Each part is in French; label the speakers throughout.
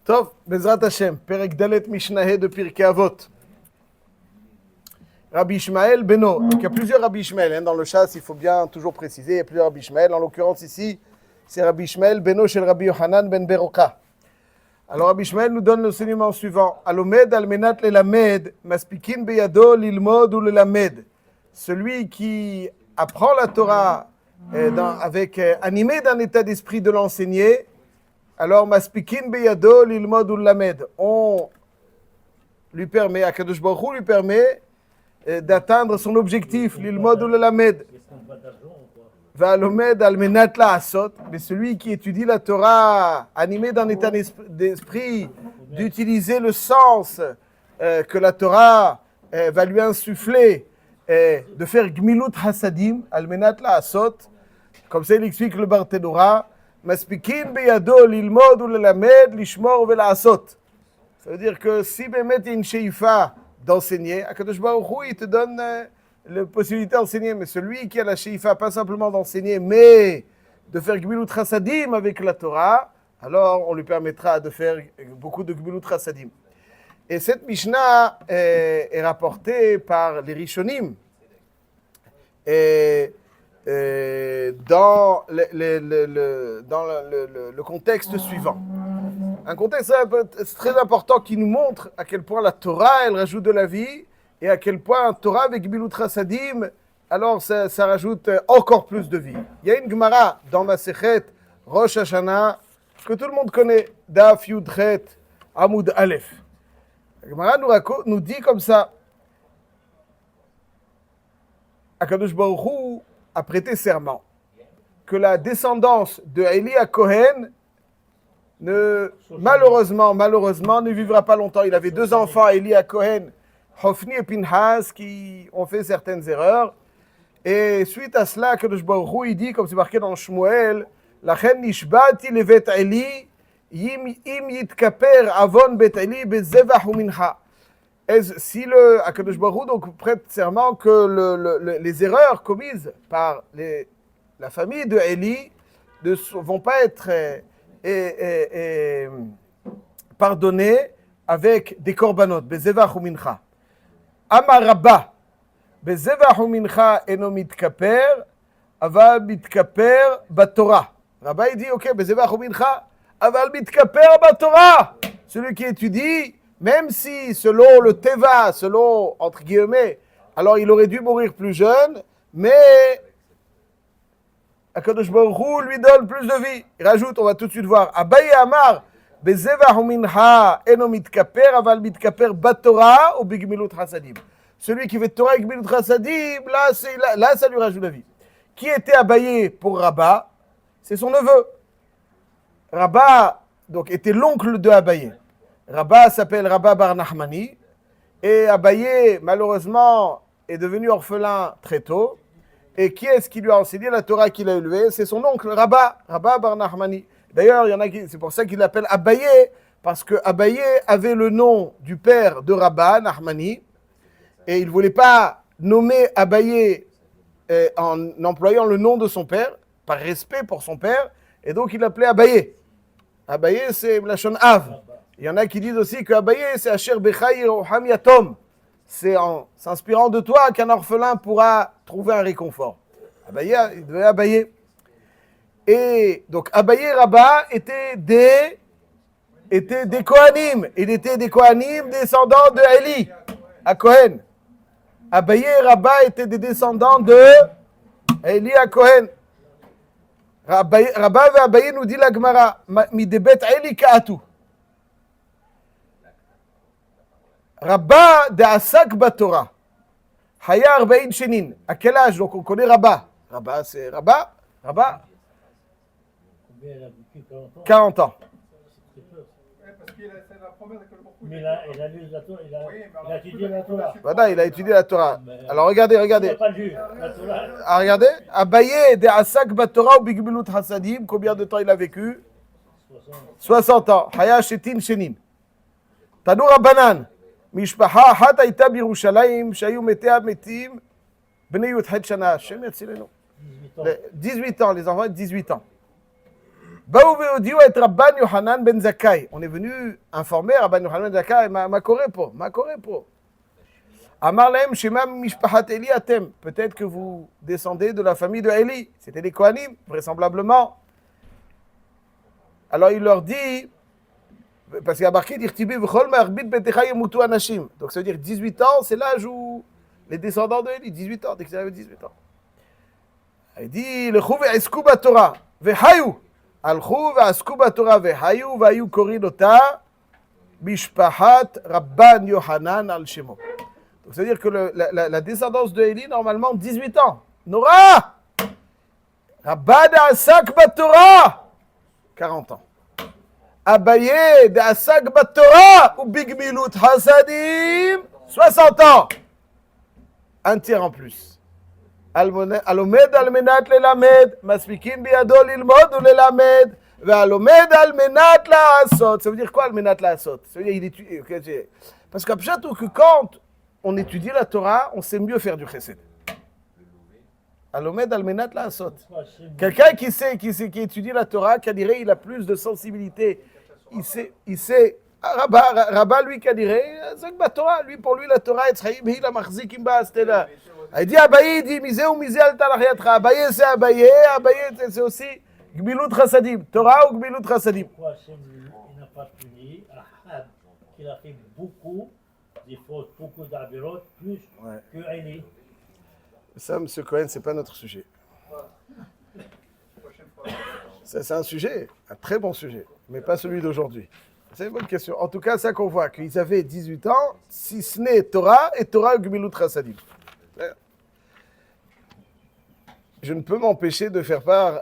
Speaker 1: Tov, Bezrat Hashem, Perek Dalet Mishnah de Pirkei Avot. Rabbi Ishmael Beno. Donc il y a plusieurs Rabbi Ishmael. Dans le chasse, il faut bien toujours préciser, il y a plusieurs Rabbi Ishmael. En l'occurrence ici, c'est Rabbi Ishmael Beno chez Rabbi Yohanan ben Beroka. Alors Rabbi Ishmael nous donne l'enseignement suivant. Alomed almenat lelamed, maspikin beyado lilmod ou lelamed. Celui qui apprend la Torah animé d'un état d'esprit de l'enseigner, alors maspikin beyado lilmod ou lelamed. On lui permet, Akadosh Baruch Hu lui permet d'atteindre son objectif, lilmod ou lelamed. Va'alomed almenat la'asot, mais celui qui étudie la Torah, animé d'un état d'esprit, d'utiliser le sens que la Torah va lui insuffler, de faire gmilut hasadim, almenat la'asot, comme ça il explique le Barthénora, maspikin beyado lilmod ou lelamed, lishmor ve'la'asot. Ça veut dire que si Bémet il y a une sheifa d'enseigner, Akadosh Baruch Hu, il te donne la possibilité d'enseigner, mais celui qui a la sheifa, pas simplement d'enseigner, mais de faire gmilut hasadim avec la Torah, alors on lui permettra de faire beaucoup de gmilut hasadim. Et cette Mishnah est rapportée par les Rishonim dans le contexte suivant. Un contexte très important qui nous montre à quel point la Torah, elle rajoute de la vie, et à quel point la Torah avec Gmilut Hasadim, alors ça rajoute encore plus de vie. Il y a une Gemara dans Masechet Rosh Hashanah que tout le monde connaît, Daf Yudchet Amud Aleph. La Gemara nous dit comme ça, Akadosh Baruch Hu a prêté serment que la descendance de Eli à Cohen malheureusement ne vivra pas longtemps. Il avait deux enfants, Eli à Cohen, Hofni et Pinhas, qui ont fait certaines erreurs. Et suite à cela, Akadosh Baruch Hu, il dit, comme c'est marqué dans Shmuel, Lachen nishbati levet Eli, im yitkaper avon bet Eli bezevach umincha. Si le Akadosh Baruch Hu donc prête serment que les erreurs commises par la famille de Eli ne vont pas être pardonnées avec des korbanot, bezevach umincha. Amar Rabba, bezevach umincha eno mitkaper, aval mitkaper batorah. Rabba il dit ok, bezevach umincha, aval mitkaper batorah. Celui qui étudie, même si selon le Teva, selon entre guillemets, alors il aurait dû mourir plus jeune, mais Akadosh Baruch Hu lui donne plus de vie. Il rajoute, on va tout de suite voir, Abaye Amar, bezevach umincha eno mitkaper, aval mitkaper batorah ou bigmilut hasadim. Celui qui fait Torah avec gmilut hasadim, là ça lui rajoute la vie. Qui était Abaye pour Rabba? C'est son neveu. Rabba donc était l'oncle de Abaye. Rabba s'appelle Rabba Bar Nachmani et Abaye, malheureusement, est devenu orphelin très tôt. Et qui est-ce qui lui a enseigné la Torah qu'il a élevée? C'est son oncle, Rabba Bar Nachmani. D'ailleurs, il y en a c'est pour ça qu'il l'appelle Abaye, parce que Abaye avait le nom du père de Rabba, Nachmani, et il ne voulait pas nommer Abaye en employant le nom de son père, par respect pour son père, et donc il l'appelait Abaye. Abaye, c'est Lachon Av. Il y en a qui disent aussi que Abaye, c'est Asher Bechai Roham Yatom. C'est en s'inspirant de toi qu'un orphelin pourra trouver un réconfort. Abaye, il devait Abaye. Et donc Abaye Rabba était des Kohanim. Il était des Kohanim descendants de Eli, à Kohen. Abaye Rabba était des descendants de Eli à Kohen. Rabba et Abaye nous dit la Gemara, midebet Eli ka'atu. Rabba de Asak Batora. Haya Arbaïn Shenin. À quel âge? Donc on connaît Rabba. Rabba, c'est Rabba. 40 ans.
Speaker 2: Mais il a lu la Torah, il a étudié la Torah.
Speaker 1: Voilà, il a étudié la Torah. Alors regardez.
Speaker 2: Il n'a pas lu la Torah.
Speaker 1: Ah, regardez. Abaye de Asak Batora ou Bigmilut Hasadim. Combien de temps il a vécu? 60 ans. Haya Shetin Shenin. Tanou Rabbanan. משפחה אחת הייתה בירושלים שהיו מתי המתים בני י"ח שנה, השם יצילנו. 18 ans, les enfants de 18 ans. באו והודיעו את רבן יוחנן בן זכאי. On est venu informer רבן יוחנן בן זכאי, מה קורה פה? מה קורה פה? אמר להם, שמה משפחת אלי אתם? Peut-être que vous descendez de la famille de Eli. C'était des Kohanim, vraisemblablement. Alors il leur dit, parce qu'il y a marqué, d'Irtibi, v'chol ma'arbit betecha yemutu anashim. Donc ça veut dire 18 ans, c'est l'âge où les descendants de Eli, 18 ans, dès qu'ils avaient 18 ans. Il dit, l'chou ve'esku b'Torah, ve'hayu. הלכו ועסקו בתורה וחיו והיו קוראים אותה משפחת רבן יוחנן על שמו. Donc, c'est-à-dire que la descendance de Eli, normalement, 18 ans. Nora! Rabba d'Asak Batora! 40 ans. Abaye d'Asak Batora ou Big Milut Hasadim, 60 ans. Un tiers en plus. הלומד על מנת ללמד, מספיקים בידו ללמוד וללמד, והלומד על מנת לעשות. Ça veut dire quoi על מנת לעשות? Ça veut dire, parce qu'après tout, que quand on étudie la Torah, on sait mieux faire du chesed. הלומד על מנת לעשות. Quelqu'un qui étudie la Torah, qui dirait il a plus de sensibilité, il sait, Rabba lui qui dirait, c'est la Torah, lui pour lui la Torah, il a marzik imba, c'était là. Il dit Abaye, il dit misé ou misé al talariatra. Abaye c'est Abaye, Abaye c'est aussi Gmilut Chassadim. Torah ou Gmilut Chassadim.
Speaker 2: Pourquoi Hachem il n'a pas puni Ahab, qui a fait beaucoup des fautes, beaucoup d'abirot, plus que Eli?
Speaker 1: Ça, M. Cohen, c'est pas notre sujet. Ça, c'est un sujet, un très bon sujet, mais pas celui d'aujourd'hui. C'est une bonne question. En tout cas, ça qu'on voit, qu'ils avaient 18 ans, si ce n'est Torah et Torah ou Gmilut Chassadim. Je ne peux m'empêcher de faire part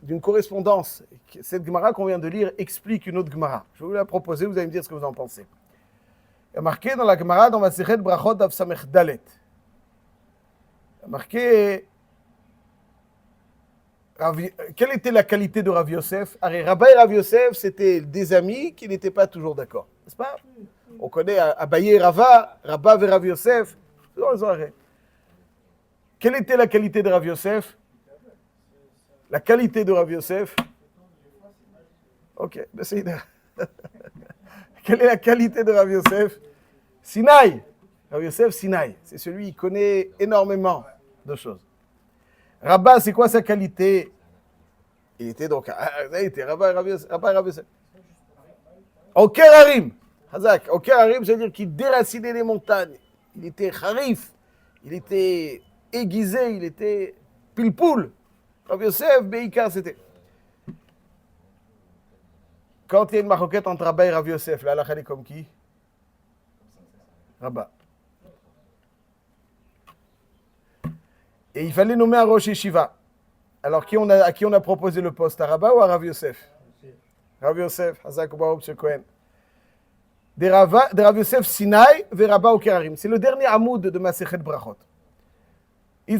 Speaker 1: d'une correspondance. Cette Gemara qu'on vient de lire explique une autre Gemara. Je vais vous la proposer, vous allez me dire ce que vous en pensez. Il y a marqué dans la Gemara, dans Masechet Brachot Daf Samech Dalet. Il y a marqué quelle était la qualité de Rav Yosef. Rabba et Rav Yosef, c'était des amis qui n'étaient pas toujours d'accord. N'est-ce pas? On connaît Abaye et Rava, Rabba et Rav Yosef. Quelle était la qualité de Rav Yosef? La qualité de Rav Yosef? Ok, ben c'est quelle est la qualité de Rav Yosef? Sinaï. Rav Yosef, Sinaï. C'est celui qui connaît énormément de choses. Rabba, c'est quoi sa qualité? Il était donc, il était Rabba et Rav Yosef. Oker Harim. Hazak. Oker Harim, c'est-à-dire qu'il déracinait les montagnes. Il était harif. Il était aiguisé, il était pilpoul. Rav Yosef, Beïka, c'était. Quand il y a une maroquette entre Rabba et Rav Yosef, là, elle est comme qui? Rabba. Et il fallait nommer un Rosh Yeshiva. Alors, à qui on a proposé le poste? À Rabba ou à Rav Yosef? Rav Yosef, Hazak Obaoub Shekohen. De Rav Yosef Sinaï, ve Rabba Oker Harim. C'est le dernier amoud de Masechet Brachot. On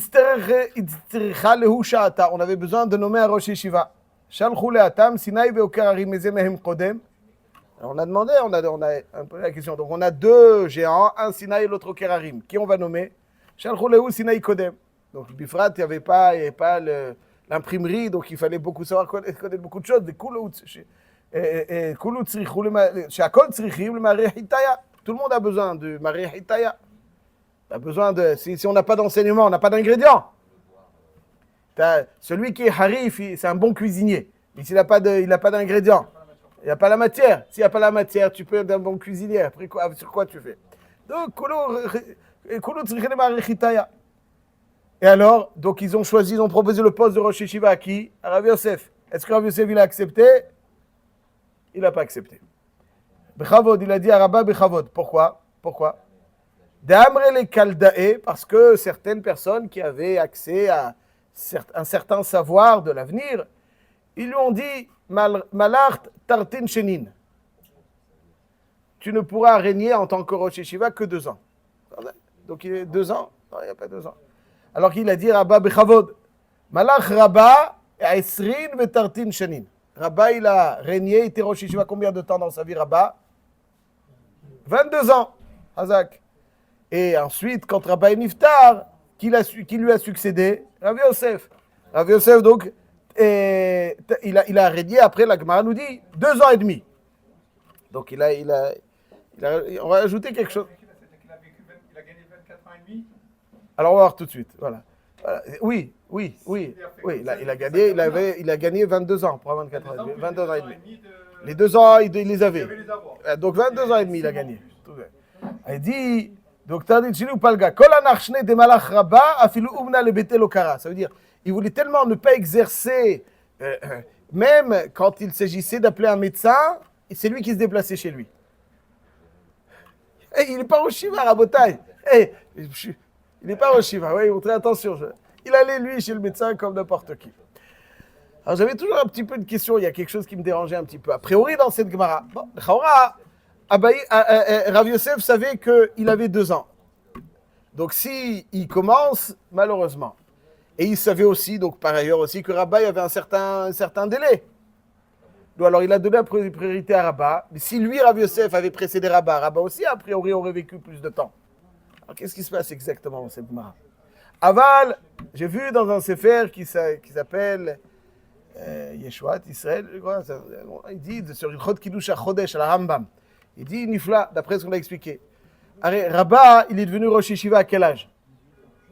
Speaker 1: avait besoin de nommer un Rosh Yeshiva. Shalchou le'atam, Sinaï ve Oker Harim, meze mehem kodem. On a demandé, on a un peu la question. Donc on a deux géants, un Sinaï et l'autre Oker Harim. Qui on va nommer? Shalchou le'hu Sinaï kodem. Donc Bifrat, il n'y avait pas l'imprimerie, donc il fallait beaucoup savoir connaître beaucoup de choses. Des tout le monde a besoin de Marie Hitaya. A besoin de, si on n'a pas d'enseignement, on n'a pas d'ingrédients. Celui qui est harif, c'est un bon cuisinier. Mais s'il n'a pas d'ingrédients, il n'y a pas la matière. S'il n'y a pas la matière, tu peux être un bon cuisinier. Après, sur quoi tu fais? Donc, et alors, donc ils ont proposé le poste de Rosh Yeshiva à qui? À Rav Yosef. Est-ce que Rav Yosef il a accepté? Il n'a pas accepté. Bechavod, il a dit à Rabba Bechavod. Pourquoi? D'Amre les Kaldae, parce que certaines personnes qui avaient accès à un certain savoir de l'avenir, ils lui ont dit Malach Tartin Shenin. Tu ne pourras régner en tant que Rosh Yeshiva que 2 ans. Donc il est 2 ans? Non, il n'y a pas 2 ans. Alors qu'il a dit Rabba Bechavod. Malach Rabba Esrin Vetartin Shenin. Rabba, il a régné, il était Rosh Yeshiva combien de temps dans sa vie, Rabba? 22 ans. Hazak. Et ensuite, quand Rabba est Niftar, qui lui a succédé? Rav Yosef. Rav Yosef, donc, il a régné, après la Gemara nous dit, 2 ans et demi. Donc on va ajouter quelque chose.
Speaker 3: Il a gagné 24 ans et demi.
Speaker 1: Alors on va voir tout de suite. Voilà. Oui. Il a gagné 22 ans, pas 24 ans. 22 ans et demi. Les 2 ans, il les avait. Donc 22 ans et demi, il a gagné. Il dit, donc Tardit Chilou Palga, Kola Narchne de Malach Rabba, Afilu Umna le Betel Okara. Ça veut dire, il voulait tellement ne pas exercer, même quand il s'agissait d'appeler un médecin, c'est lui qui se déplaçait chez lui. Hey, il n'est pas au Shiva, Rabotai. Hey, il n'est pas au Shiva, oui, montrez attention. Il allait, lui, chez le médecin comme n'importe qui. Alors, j'avais toujours un petit peu de questions. Il y a quelque chose qui me dérangeait un petit peu. A priori, dans cette Gemara, bon, Rav Yosef savait qu'il avait 2 ans. Donc, il commence, malheureusement. Et il savait aussi, donc par ailleurs aussi, que Rabba avait un certain délai. Donc, alors, il a donné la priorité à Rabba. Mais si lui, Rav Yosef, avait précédé Rabba, Rabba aussi, a priori, aurait vécu plus de temps. Alors, qu'est-ce qui se passe exactement dans cette Gemara? Aval, j'ai vu dans un sefer qui s'appelle Yeshuat Israël, il dit sur le Chod Kiddush HaChodesh à la Rambam, il dit Nifla, d'après ce qu'on a expliqué. Rabba, il est devenu Rosh Yeshiva à quel âge?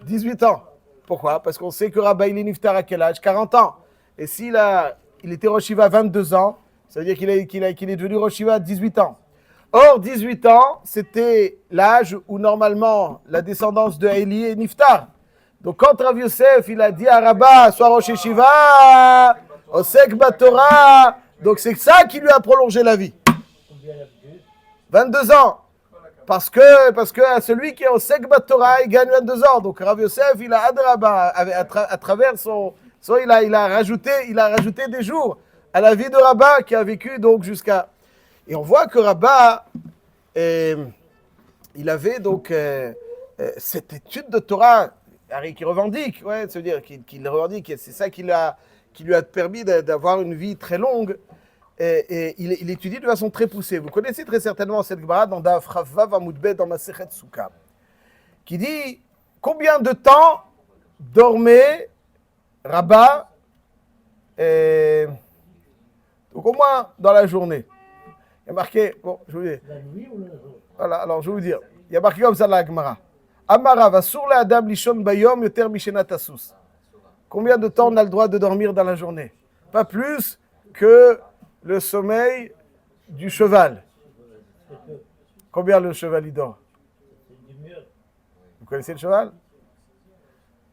Speaker 1: 18 ans. Pourquoi? Parce qu'on sait que Rabba, il est Niftar à quel âge? 40 ans. Et il était Rosh Yeshiva à 22 ans, ça veut dire qu'il est devenu Rosh Yeshiva à 18 ans. Or, 18 ans, c'était l'âge où normalement la descendance de Eli est Niftar. Donc quand Rav Yosef, il a dit à Rabba, sois Rosh Yeshiva, Osek Batora, donc c'est ça qui lui a prolongé la vie. 22 ans. Parce que celui qui est Osek Batora, il gagne 22 ans. Donc Rav Yosef, il a Rabba, à travers il a rajouté des jours à la vie de Rabba qui a vécu donc jusqu'à... Et on voit que Rabba, il avait donc cette étude de Torah, qui revendique, ouais, ça veut dire qu'il revendique, c'est ça qui lui a permis d'avoir une vie très longue. Et il étudie de façon très poussée. Vous connaissez très certainement cette Gemara dans Daf Chavav Amud Bet dans Masechet Sukkah, qui dit combien de temps dormait Rabba, donc au moins dans la journée. Il y a marqué, bon, je vous dis.
Speaker 2: La nuit ou le jour?
Speaker 1: Voilà, alors je vais vous dire. Il y a marqué comme ça dans la Gemara. Amara va sur la Adam lishon bayom yoter mishenat asus. Combien de temps on a le droit de dormir dans la journée? Pas plus que le sommeil du cheval. Combien le cheval il dort? Vous connaissez le cheval?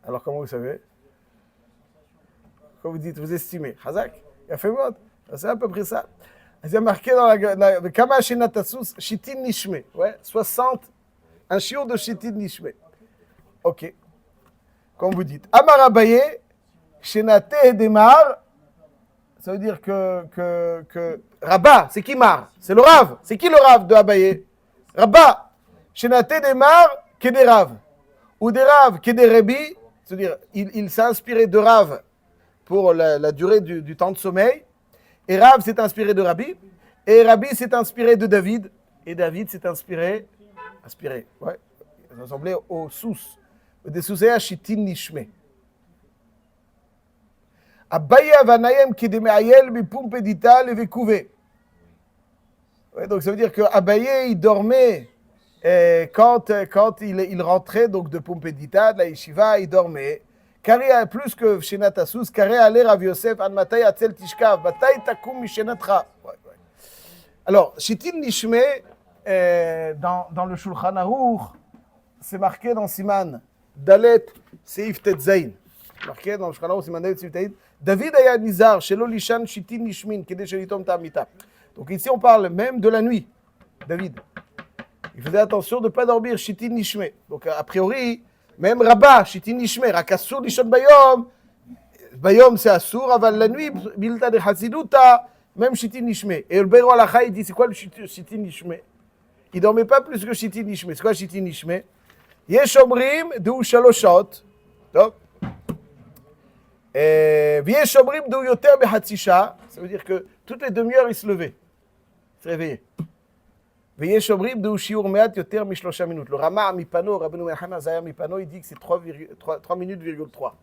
Speaker 1: Alors comment vous savez? Quand vous dites, vous estimez. Hazak, il a fait mode. C'est à peu près ça. Il y a marqué dans la Kama Shenat Asus, Shitin Nishme. Ouais, 60. Un chiot de Shitin Nishme. Ok. Comme vous dites. Amar Abaye, Shenate Edemar. Ça veut dire que Rabba, c'est qui Mar? C'est le Rav. C'est qui le Rav de Abaye? Rabba. Shenate Edemar, Kede Rav. Ou des Rav, Kede Rebi. C'est-à-dire, il s'est inspiré de Rav pour la durée du temps de sommeil. Et Rav s'est inspiré de Rabbi. Et Rabbi s'est inspiré de David. Et David s'est inspiré, ouais, ça ressemblait au sous. Des sous-éa shitin nishme. Abaye avanayem kedemeayel bipumpedita levekuve. Donc ça veut dire que Abaye, il dormait quand il rentrait donc de Pumpedita, de la yeshiva, il dormait. Carré plus que Shenat Asus, carré aller Rav Yosef, an matay atzel tishkav, batay takum mishenatra. Alors, Shitin Nishme, dans le Shulchan Aruch, c'est marqué dans Siman, Dalet Seif Tetzain. Marqué dans le Shulchan Aruch, Siman Dalet Seif Tetzain. David aya nizar, shelo lishan Shitin Nishmin, kede shelitom ta'amita. Donc ici, on parle même de la nuit. David. Il faisait attention de ne pas dormir Shitin Nishme. Donc, a priori, même Rabba, Shitin Nishme, Rakassur Lishon Bayom. Bayom, c'est Assur, aval la nuit, Bilta de Hasidouta, même Shitin Nishme. Et le Beiro Alacha, il dit c'est quoi le Shitin Nishme? Il ne dormait pas plus que Shitin Nishme. C'est quoi Shitin Nishme? Yesh Omrim, Dou Shaloshot. Donc, Yesh Omrim, Dou Yoter Behatzisha. Ça veut dire que toutes les demi-heures, il se levait. Il se réveillait. ויש אומרים דהו שיעור מעט יותר מ3 minutes. Le Rama Mipano, Rabbeinu Yochanan Zaya Mipano, il dit que c'est 3 minutes, 3.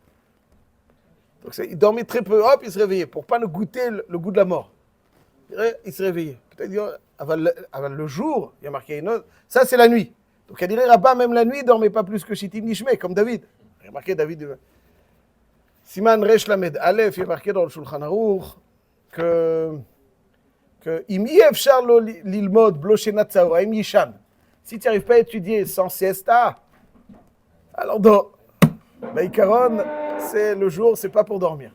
Speaker 1: Donc il dormait très peu, hop, il se réveillait, pour pas ne goûter le goût de la mort. Il se réveillait. Peut-être avant le jour, il y a marqué une autre. Ça, c'est la nuit. Donc, elle dirait, Rabat, même la nuit, il ne dormait pas plus que Shittim Nishmeh, comme David. Il y a marqué David. Siman Resh Lamed Aleph, il y a marqué dans le Shulchan Aruch que Im Efshar lo lilmod bloshenat tzaoraim yishan. Si tu n'arrives pas à étudier sans siesta, alors dors. Baïkaron, c'est le jour, c'est pas pour dormir.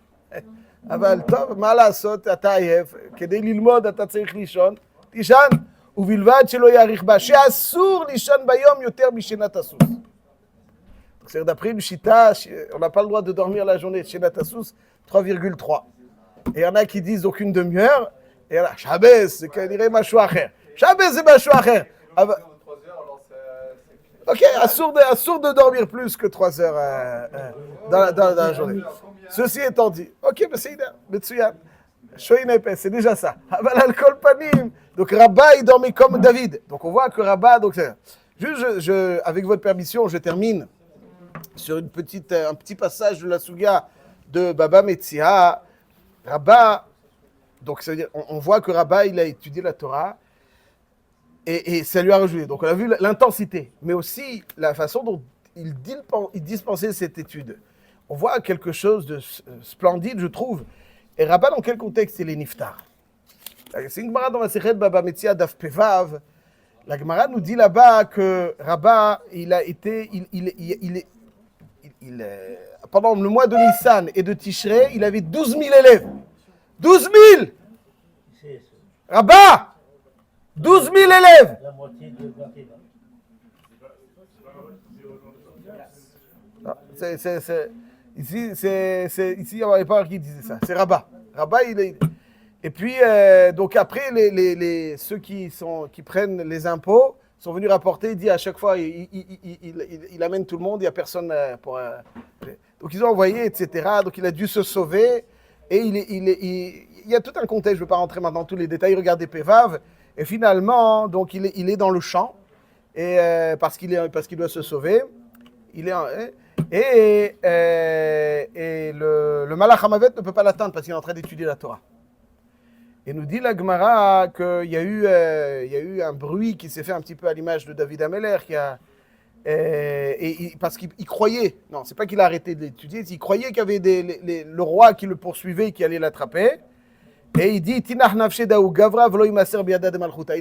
Speaker 1: אבל טוב, מה לעשות, אתה עייף, כדי ללמוד אתה צריך לישון, תישן, ובלבד שלא יאריך בה, שאסור לישון ביום יותר משינת הסוס. C'est d'après une chita, on n'a pas le droit de dormir la journée, chez Natassus, 3,3. Et il y en a qui disent aucune demi-heure, et là, Shabbos, c'est qu'on dirait machou acher. Shabbos, c'est machou acher. Ok, assourd de dormir plus que 3 heures dans la journée. Ceci étant dit, ok, mais c'est Metsuyan. C'est déjà ça. Alcool panim. Donc Rabat, il dormait comme David. Donc on voit que Rabat, donc juste, avec votre permission, je termine sur un petit passage de la Souga de Baba Metzia. Rabat, donc ça veut dire, on voit que Rabat, il a étudié la Torah. Et ça lui a rejoué. Donc on a vu l'intensité, mais aussi la façon dont il dispensait cette étude. On voit quelque chose de splendide, je trouve. Et Rabat, dans quel contexte il est niftar? C'est une Gemara dans la Sechet Baba Metzia Daf Pevav. La Gemara nous dit là-bas que Rabat, pendant le mois de Nissan et de Tishrei, il avait 12 000 élèves. 12 000 Rabat 12 000 élèves.
Speaker 2: La moitié de Batéva.
Speaker 1: Ici, il n'y avait pas qui disait ça. C'est Rabat. Rabat, et puis, donc après, ceux qui prennent les impôts sont venus rapporter. Il dit à chaque fois, il amène tout le monde. Il n'y a personne pour. Donc ils ont envoyé, etc. Donc il a dû se sauver. Et il y a tout un contexte. Je ne veux pas rentrer maintenant dans tous les détails. Regardez Pévav. Et finalement, donc il est dans le champ, et parce qu'il doit se sauver. Et le Malach Hamavet ne peut pas l'atteindre parce qu'il est en train d'étudier la Torah. Et nous dit la Gemara qu'il y a eu un bruit qui s'est fait un petit peu à l'image de David Ameller, parce qu'il croyait, non, c'est pas qu'il a arrêté d'étudier, il croyait qu'il y avait le roi qui le poursuivait et qui allait l'attraper. Et il dit, il a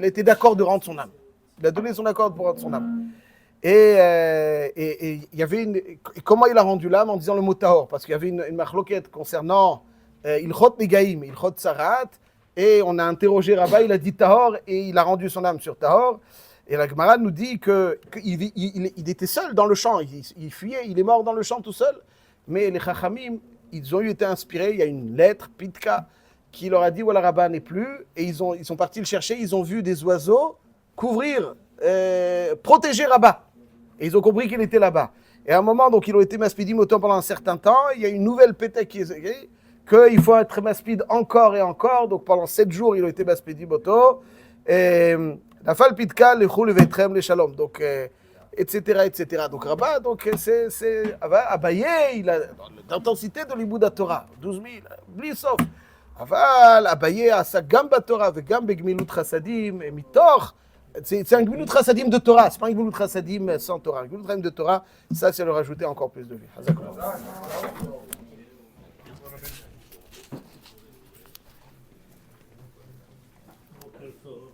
Speaker 1: été d'accord de rendre son âme. Il a donné son accord pour rendre son âme. Et il y avait comment il a rendu l'âme? En disant le mot tahor, parce qu'il y avait une machloquette concernant ilchot negaim, ilchot sarat, et on a interrogé Rabat, il a dit tahor, et il a rendu son âme sur tahor. Et la Gemara nous dit qu'il était seul dans le champ, il fuyait, il est mort dans le champ tout seul. Mais les chachamim, ils ont été inspirés, il y a une lettre, pitka, qui leur a dit voilà, Rabat n'est plus, et ils sont partis le chercher, ils ont vu des oiseaux couvrir, protéger Rabat. Et ils ont compris qu'il était là-bas. Et à un moment, donc, ils ont été maspidim autant pendant un certain temps, il y a une nouvelle pétec qui est qu'il faut être maspid encore et encore, donc pendant 7 jours, ils ont été maspidim autant, et la fal pitka, le chou, le vetrem, le shalom, donc, etc., etc. Donc Rabat, donc, c'est Abaye, il a l'intensité de l'Ibouda Torah, 12 000, blissof. אבל אביי עשה גם בתורה וגם בגמילות חסדים מתוך, c'est un gmilut chassadim de Torah, c'est pas un gmilut chassadim sans Torah. Un gmilut chassadim de Torah, ça c'est leur ajouter encore plus de vie.
Speaker 2: Boker Tov.